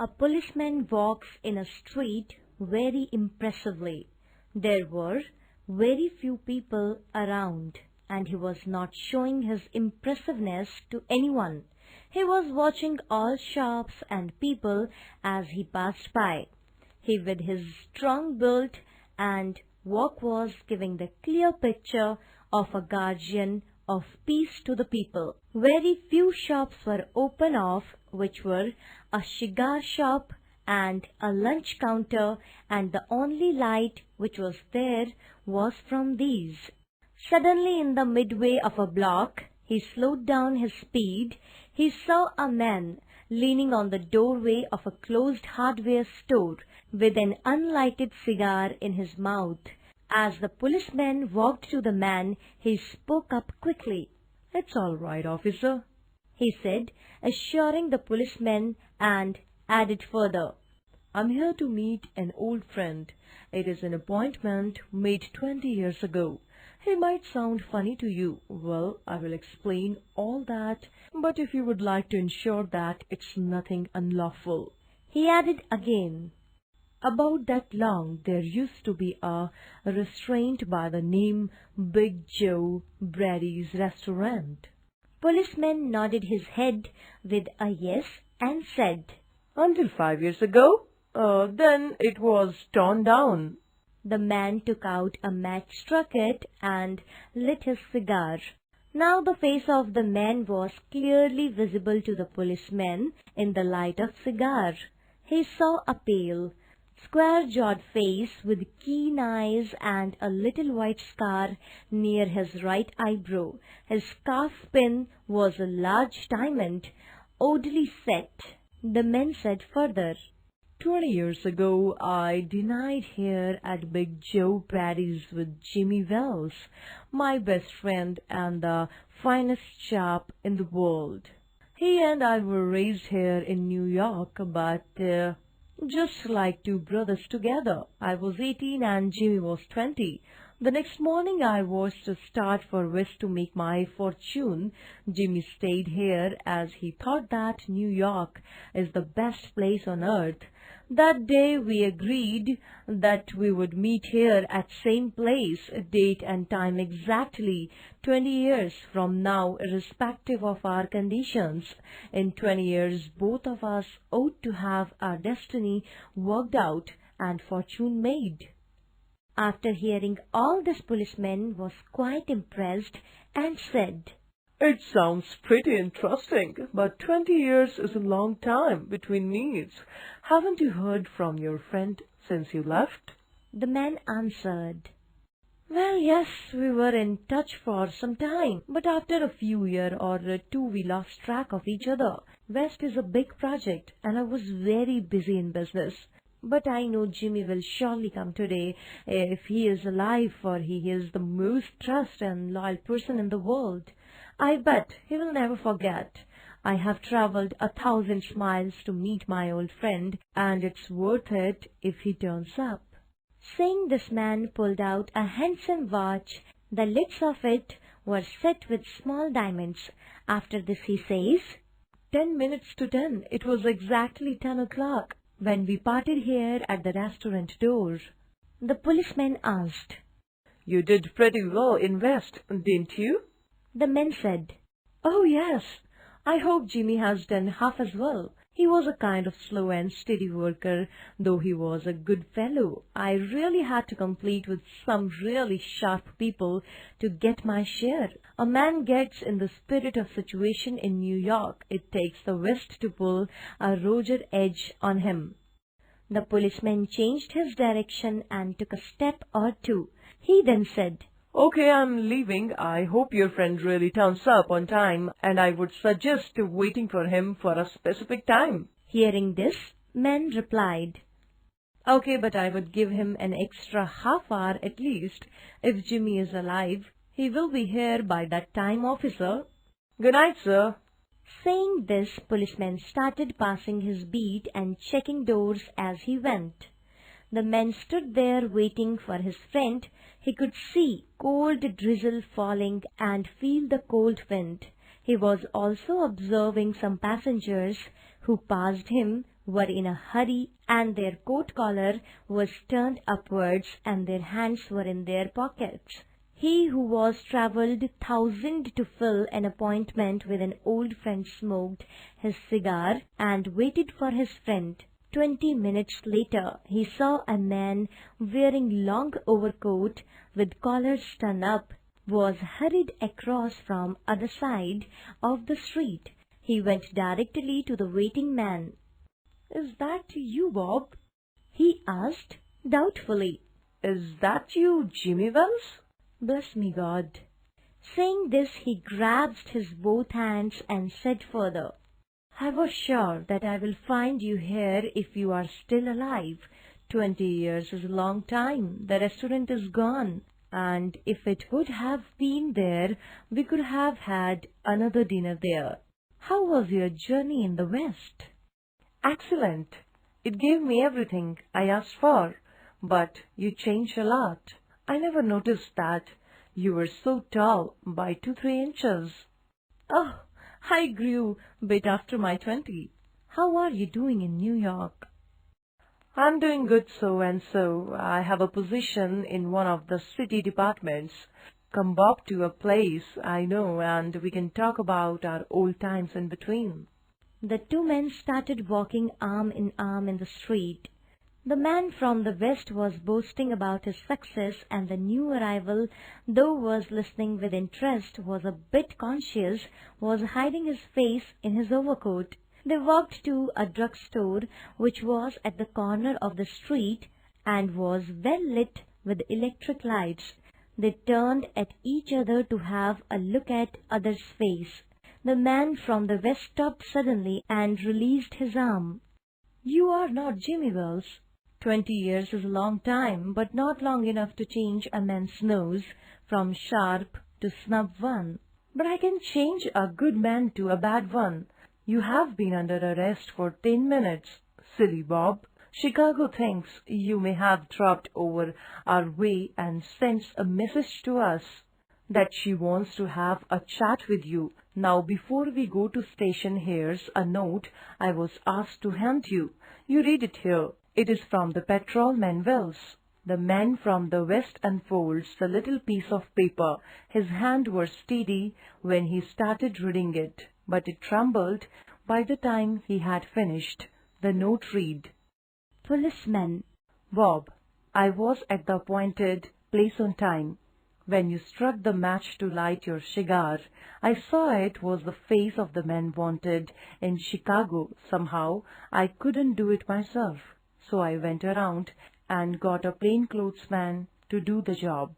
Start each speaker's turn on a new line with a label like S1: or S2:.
S1: A policeman walks in a street very impressively. There were very few people around, and he was not showing his impressiveness to anyone. He was watching all shops and people as he passed by. He, with his strong build and walk, was giving the clear picture of a guardian of peace to the people. Very few shops were open off, which were a cigar shop and a lunch counter, and the only light which was there was from these. Suddenly, in the midway of a block, he slowed down his speed. He saw a man leaning on the doorway of a closed hardware store with an unlighted cigar in his mouth. As the policeman walked to the man, he spoke up quickly.
S2: "It's all right, officer,"
S1: he said, assuring the policeman, and added further,
S2: "I'm here to meet an old friend. It is an appointment made 20 years ago. He might sound funny to you. Well, I will explain all that, but if you would like to ensure that it's nothing unlawful,"
S1: he added again.
S2: "About that long there used to be a restaurant by the name Big Joe Brady's Restaurant."
S1: Policeman nodded his head with a yes and said,
S2: "Until 5 years ago? Then it was torn down."
S1: The man took out a match, struck it, and lit his cigar. Now the face of the man was clearly visible to the policeman in the light of cigar. He saw a pale, square-jawed face with keen eyes and a little white scar near his right eyebrow. His scarf pin was a large diamond, oddly set. The man said further,
S2: 20 years ago, I dined here at Big Joe Brady's with Jimmy Wells, my best friend and the finest chap in the world. He and I were raised here in New York, but just like two brothers together. I was 18 and Jimmy was 20. The next morning I was to start for West to make my fortune. Jimmy stayed here as he thought that New York is the best place on earth. That day we agreed that we would meet here at same place, date and time exactly 20 years from now, irrespective of our conditions. In 20 years, both of us ought to have our destiny worked out and fortune made.
S1: After hearing all this, policeman was quite impressed and said,
S2: "It sounds pretty interesting, but 20 years is a long time between meets. Haven't you heard from your friend since you left?"
S1: The man answered, "Well, yes, we were in touch for some time, but after a few years or two we lost track of each other. West is a big project and I was very busy in business. But I know Jimmy will surely come today if he is alive, for he is the most trusted and loyal person in the world. I bet he will never forget. I have traveled 1,000 miles to meet my old friend, and it's worth it if he turns up." Saying this, man pulled out a handsome watch. The lids of it were set with small diamonds. After this he says,
S2: 10 minutes to 10. It was exactly 10 o'clock when we parted here at the restaurant door."
S1: The policeman asked,
S2: "You did pretty well in West, didn't you?"
S1: The man said,
S2: "Oh, yes. I hope Jimmy has done half as well. He was a kind of slow and steady worker, though he was a good fellow. I really had to compete with some really sharp people to get my share. A man gets in the spirit of situation in New York. It takes the West to pull a Roger edge on him."
S1: The policeman changed his direction and took a step or two. He then said,
S2: "Okay, I'm leaving. I hope your friend really turns up on time, and I would suggest waiting for him for a specific time."
S1: Hearing this, man replied,
S2: "Okay, but I would give him an extra half hour at least. If Jimmy is alive, he will be here by that time, officer. Good night, sir."
S1: Saying this, policeman started passing his beat and checking doors as he went. The man stood there waiting for his friend. He could see cold drizzle falling and feel the cold wind. He was also observing some passengers who passed him were in a hurry and their coat collar was turned upwards and their hands were in their pockets. He who was travelled 1,000 to fill an appointment with an old friend smoked his cigar and waited for his friend. 20 minutes later, he saw a man wearing long overcoat with collars turned up was hurried across from other side of the street. He went directly to the waiting man.
S2: "Is that you, Bob?"
S1: he asked doubtfully.
S2: "Is that you, Jimmy Wells?"
S1: Bless me God. Saying this, he grasped his both hands and said further, "I was sure that I will find you here if you are still alive. 20 years is a long time. The restaurant is gone, and if it would have been there, we could have had another dinner there. How was your journey in the West?"
S2: "Excellent. It gave me everything I asked for, but you changed a lot. I never noticed that you were so tall by 2-3 inches.
S1: "Oh, I grew a bit after my 20. How are you doing in New York?"
S2: "I'm doing good so and so. I have a position in one of the city departments. Come Bob to a place I know and we can talk about our old times in between."
S1: The two men started walking arm in the street. The man from the west was boasting about his success, and the new arrival, though was listening with interest, was a bit conscious, was hiding his face in his overcoat. They walked to a drugstore which was at the corner of the street and was well lit with electric lights. They turned at each other to have a look at other's face. The man from the west stopped suddenly and released his arm. "You are not Jimmy Wells. 20 years is a long time, but not long enough to change a man's nose from sharp to snub one."
S2: "But I can change a good man to a bad one. You have been under arrest for 10 minutes, silly Bob. Chicago thinks you may have dropped over our way and sends a message to us that she wants to have a chat with you. Now, before we go to station, here's a note I was asked to hand you. You read it here. It is from the patrolman Wells." The man from the west unfolds the little piece of paper. His hand was steady when he started reading it, but it trembled by the time he had finished. The note read,
S1: "Policeman
S2: Bob, I was at the appointed place on time. When you struck the match to light your cigar, I saw it was the face of the man wanted in Chicago. Somehow I couldn't do it myself, so I went around and got a plainclothesman to do the job.